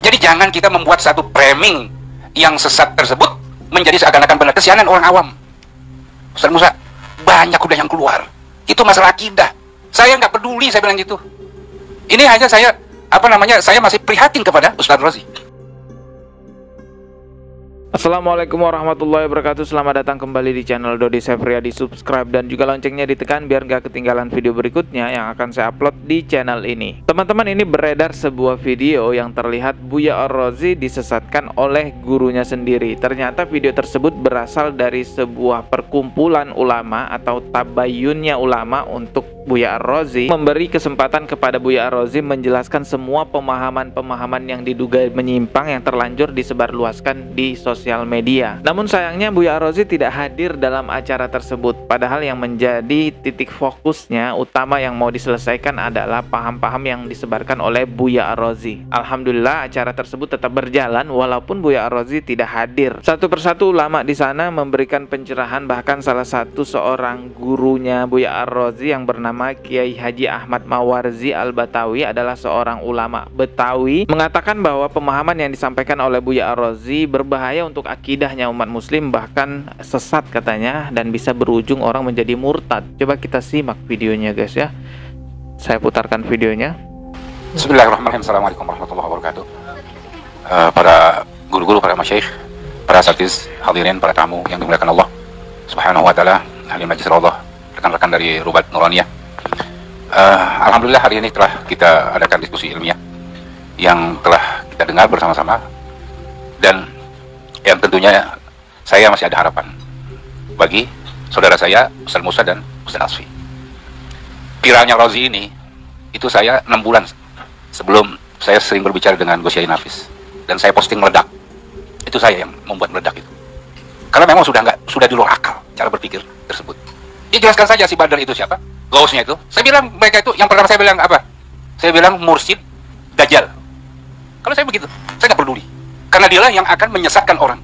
Jadi jangan kita membuat satu framing yang sesat tersebut menjadi seakan-akan benar. Kesianan orang awam. Ustaz Musa, banyak udah yang keluar. Itu masalah akidah. Saya nggak peduli, saya bilang gitu. Ini hanya saya, saya masih prihatin kepada Ustaz Rozi. Assalamualaikum warahmatullahi wabarakatuh. Selamat datang kembali di channel Dodi Sefriadi. Subscribe dan juga loncengnya ditekan biar gak ketinggalan video berikutnya yang akan saya upload di channel ini. Teman-teman, ini beredar sebuah video yang terlihat Buya Ar-Razi disesatkan oleh gurunya sendiri. Ternyata video tersebut berasal dari sebuah perkumpulan ulama atau tabayunnya ulama untuk Buya Ar-Razi, memberi kesempatan kepada Buya Ar-Razi menjelaskan semua pemahaman-pemahaman yang diduga menyimpang yang terlanjur disebarluaskan di sosial media. Namun sayangnya Buya Ar-Razi tidak hadir dalam acara tersebut. Padahal yang menjadi titik fokusnya utama yang mau diselesaikan adalah paham-paham yang disebarkan oleh Buya Ar-Razi. Alhamdulillah acara tersebut tetap berjalan walaupun Buya Ar-Razi tidak hadir. Satu persatu ulama di sana memberikan pencerahan, bahkan salah satu seorang gurunya Buya Ar-Razi yang bernama Kiai Haji Ahmad Mawarzi Al-Batawi adalah seorang ulama Betawi, mengatakan bahwa pemahaman yang disampaikan oleh Buya Ar-Razi berbahaya untuk akidahnya umat muslim, bahkan sesat katanya, dan bisa berujung orang menjadi murtad. Coba kita simak videonya guys ya. Saya putarkan videonya. Bismillahirrahmanirrahim. Assalamualaikum warahmatullahi wabarakatuh. Para guru-guru, para masyaikh, para asatiz, hadirin, para tamu yang dimuliakan Allah Subhanahu wa taala, ahli majlis Allah, rekan-rekan dari Rubat Nuraniyah. Alhamdulillah hari ini telah kita adakan diskusi ilmiah yang telah kita dengar bersama-sama, dan yang tentunya saya masih ada harapan bagi saudara saya Ustaz Musa dan Ustaz Asfi. Viralnya Rozi ini, itu saya 6 bulan sebelum saya sering berbicara dengan Gus Yai Nafis, dan saya posting meledak. Itu saya yang membuat meledak itu, karena memang sudah di luar akal cara berpikir tersebut. Jelaskan saja si Badar itu siapa, Gausnya itu. Saya bilang mereka itu, yang pertama saya bilang apa? Saya bilang mursyid Dajjal. Kalau saya begitu, saya nggak peduli, karena dialah yang akan menyesatkan orang.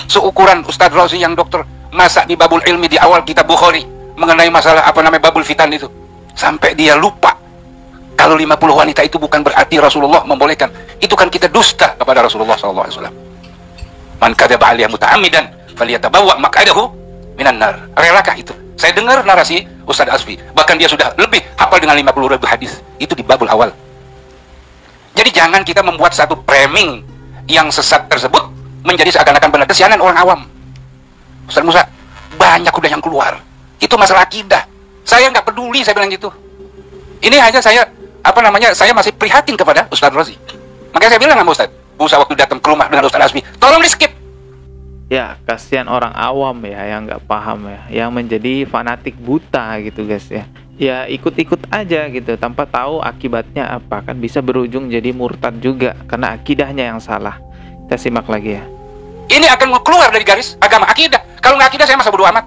Seukuran Ustadz Rozi yang dokter masa di babul ilmi di awal kitab Bukhari mengenai masalah babul fitan itu, sampai dia lupa kalau 50 wanita itu bukan berarti Rasulullah membolehkan. Itu kan kita dusta kepada Rasulullah SAW. Man kadzaba alayya muta'ammidan falyatabawwa maq'adahu minan nar. Relakah itu? Saya dengar narasi Ustadz Asfi, bahkan dia sudah lebih hafal dengan 50.000 hadis. Itu di babul awal. Jadi jangan kita membuat satu framing yang sesat tersebut menjadi seakan-akan benar. Kesianan orang awam. Ustaz Musa, banyak udah yang keluar. Itu masalah akidah. Saya nggak peduli, saya bilang gitu. Ini hanya saya, saya masih prihatin kepada Ustaz Rozi. Makanya saya bilang sama Ustaz Musa waktu datang ke rumah dengan Ustaz Asfi, tolong di skip. Ya, kasihan orang awam ya yang nggak paham ya, yang menjadi fanatik buta gitu guys ya. Ya ikut-ikut aja gitu tanpa tahu akibatnya apa, kan bisa berujung jadi murtad juga karena akidahnya yang salah. Kita simak lagi ya. Ini akan keluar dari garis agama akidah. Kalau nggak akidah saya masa bodo amat.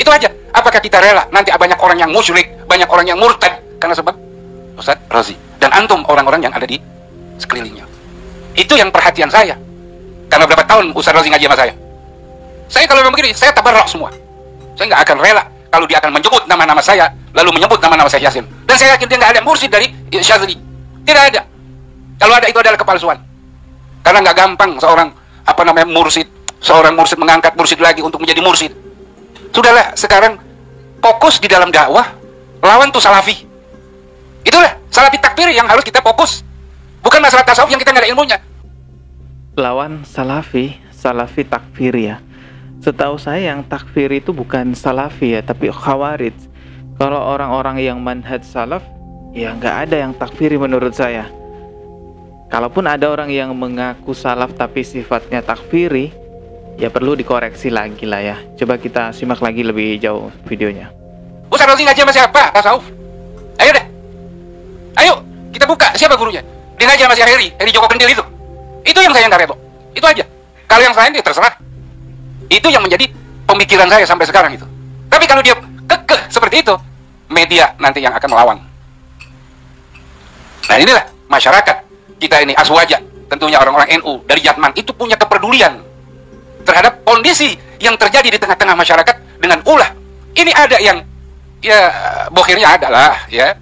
Itu aja. Apakah kita rela nanti banyak orang yang musyrik, banyak orang yang murtad karena sebab Ustaz Rozi dan antum orang-orang yang ada di sekelilingnya. Itu yang perhatian saya. Karena berapa tahun Ustaz Rozi ngaji sama saya. Saya kalau memang begini, saya tabarrak semua. Saya nggak akan rela kalau dia akan menyebut nama-nama saya, lalu menyebut nama-nama saya Yasin. Dan saya yakin dia nggak ada mursyid dari Syazili. Tidak ada. Kalau ada itu adalah kepalsuan. Karena nggak gampang seorang mursyid, seorang mursyid mengangkat mursyid lagi untuk menjadi mursyid. Sudahlah, sekarang fokus di dalam dakwah, lawan tuh salafi. Itulah salafi takfir yang harus kita fokus. Bukan masalah tasawuf yang kita nggak ada ilmunya. Lawan salafi takfir ya. Setahu saya yang takfir itu bukan salafi ya, tapi khawarij. Kalau orang-orang yang manhaj salaf, ya nggak ada yang takfiri menurut saya. Kalaupun ada orang yang mengaku salaf tapi sifatnya takfiri, ya perlu dikoreksi lagi lah ya. Coba kita simak lagi lebih jauh videonya. Ustaz Rozi ngaji sama siapa? Tasawuf. Ayo deh. Ayo, kita buka siapa gurunya. Dia ngaji sama si Heri Joko Kendil itu. Itu yang saya nggak rela. Itu aja. Kalau yang lain dia terserah. Itu yang menjadi pemikiran saya sampai sekarang itu. Tapi kalau dia kekeh seperti itu, media nanti yang akan melawan. Nah inilah masyarakat kita ini aswaja, tentunya orang-orang NU dari Jatman itu punya kepedulian terhadap kondisi yang terjadi di tengah-tengah masyarakat dengan ulah. Ini ada yang ya bohirnya adalah ya.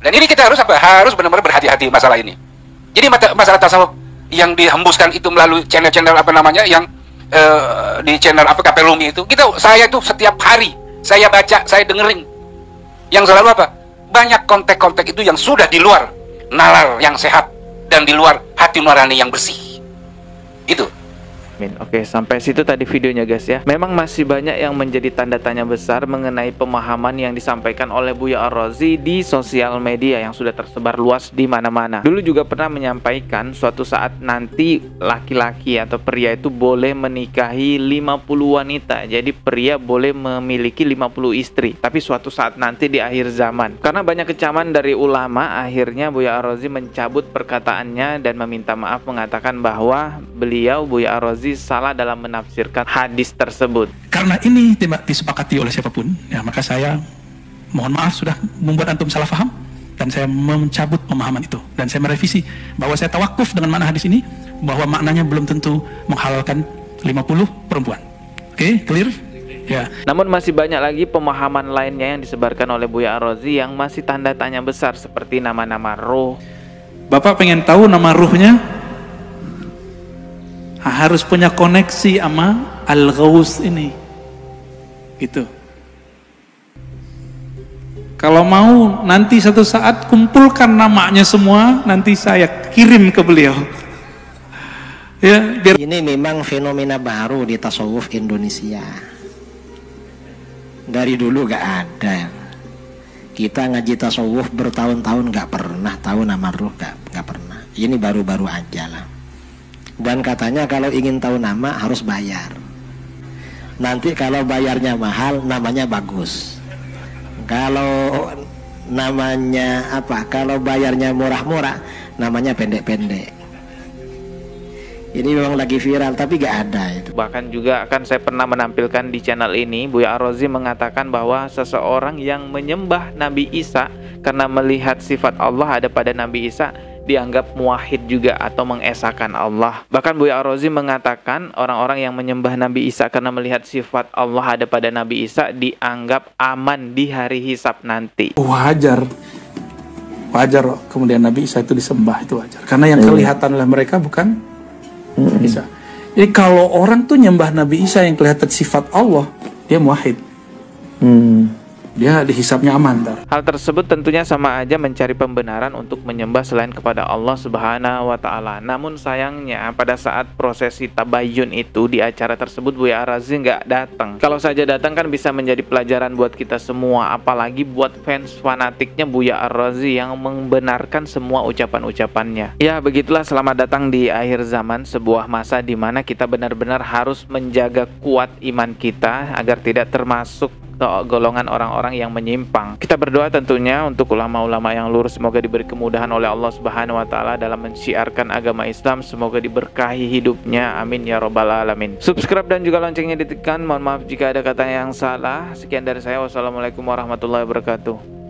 Dan ini kita harus benar-benar berhati-hati masalah ini. Jadi masalah tasawuf yang dihembuskan itu melalui channel-channel apa namanya yang di channel apa KP Rumi itu, saya itu setiap hari saya baca, saya dengerin. Yang selalu apa? Banyak kontek-kontek itu yang sudah di luar nalar yang sehat dan di luar hati nurani yang bersih. Itu. Oke, sampai situ tadi videonya guys ya. Memang masih banyak yang menjadi tanda tanya besar mengenai pemahaman yang disampaikan oleh Buya Ar-Razi di sosial media yang sudah tersebar luas di mana-mana. Dulu juga pernah menyampaikan suatu saat nanti laki-laki atau pria itu boleh menikahi 50 wanita. Jadi pria boleh memiliki 50 istri. Tapi suatu saat nanti di akhir zaman, karena banyak kecaman dari ulama, akhirnya Buya Ar-Razi mencabut perkataannya dan meminta maaf, mengatakan bahwa beliau Buya Ar-Razi salah dalam menafsirkan hadis tersebut. Karena ini tidak disepakati oleh siapapun, ya maka saya mohon maaf sudah membuat antum salah paham, dan saya mencabut pemahaman itu, dan saya merevisi bahwa saya tawakuf dengan makna hadis ini, bahwa maknanya belum tentu menghalalkan 50 perempuan. Oke, clear? Ya. Namun masih banyak lagi pemahaman lainnya yang disebarkan oleh Buya Ar-Razi yang masih tanda tanya besar, seperti nama-nama ruh. Bapak pengen tahu nama ruhnya? Harus punya koneksi sama Al-Ghaus ini, gitu. Kalau mau nanti satu saat kumpulkan namanya semua, nanti saya kirim ke beliau. Ya, biar... Ini memang fenomena baru di tasawuf Indonesia. Dari dulu gak ada. Kita ngaji tasawuf bertahun-tahun gak pernah tahu nama ruh, gak pernah. Ini baru-baru aja lah. Dan katanya kalau ingin tahu nama harus bayar. Nanti kalau bayarnya mahal, namanya bagus. Kalau namanya apa? Kalau bayarnya murah-murah, namanya pendek-pendek. Ini memang lagi viral, tapi gak ada itu. Bahkan juga akan saya pernah menampilkan di channel ini, Buya Ar-Razi mengatakan bahwa seseorang yang menyembah Nabi Isa karena melihat sifat Allah ada pada Nabi Isa dianggap muwahhid juga atau mengesahkan Allah. Bahkan Buya Ar-Razi mengatakan orang-orang yang menyembah Nabi Isa karena melihat sifat Allah ada pada Nabi Isa dianggap aman di hari hisab nanti. Wajar kemudian Nabi Isa itu disembah, itu wajar. Karena yang kelihatan oleh mereka bukan Isa. Jadi kalau orang tuh nyembah Nabi Isa yang kelihatan sifat Allah, dia muwahhid. Dia dihisapnya aman. Hal tersebut tentunya sama aja mencari pembenaran untuk menyembah selain kepada Allah Subhanahu wa Ta'ala. Namun sayangnya pada saat prosesi tabayun itu di acara tersebut Buya Ar-Razi nggak datang. Kalau saja datang kan bisa menjadi pelajaran buat kita semua, apalagi buat fans fanatiknya Buya Ar-Razi yang membenarkan semua ucapan-ucapannya. Ya begitulah, selamat datang di akhir zaman, sebuah masa di mana kita benar-benar harus menjaga kuat iman kita agar tidak termasuk golongan orang-orang yang menyimpang. Kita berdoa tentunya untuk ulama-ulama yang lurus, semoga diberi kemudahan oleh Allah Subhanahu wa Ta'ala dalam mensiarkan agama Islam, semoga diberkahi hidupnya, amin ya robbal alamin. Subscribe dan juga loncengnya ditekan. Mohon maaf jika ada kata yang salah. Sekian dari saya, wassalamualaikum warahmatullahi wabarakatuh.